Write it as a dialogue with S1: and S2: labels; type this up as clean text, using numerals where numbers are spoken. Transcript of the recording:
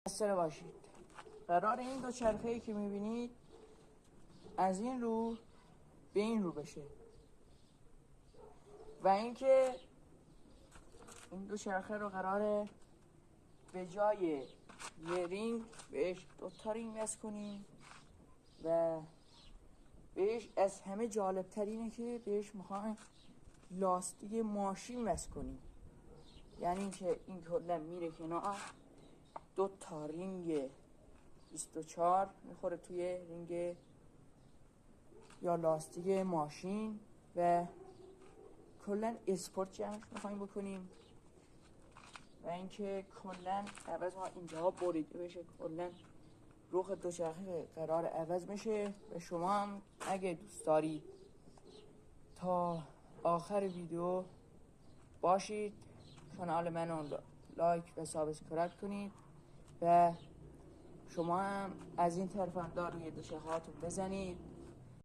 S1: مقصر باشید. قرار این دو چرخه‌ای که میبینید از این رو به این رو بشه و اینکه این دو چرخه رو قراره به جای یه رینگ بهش 2 رینگ وصل کنیم و بهش از همه جالب ترینه که بهش میخوایم لاستیک ماشین وصل کنیم. یعنی که این کلا میره کنار، 2 رینگ 24 میخوره توی رینگ یا لاستیک ماشین و کلا اسپورت جمعش میخوایم بکنیم و اینکه کلا عوض ما اینجا بریده بشه، کلا رخ دوچرخه قرار عوض میشه و شما هم اگه دوست داری تا آخر ویدیو باشید، کانال منو لایک و سابسکرایب کنید و شما هم از این طرف هم روی دوچرخه هاتون بزنید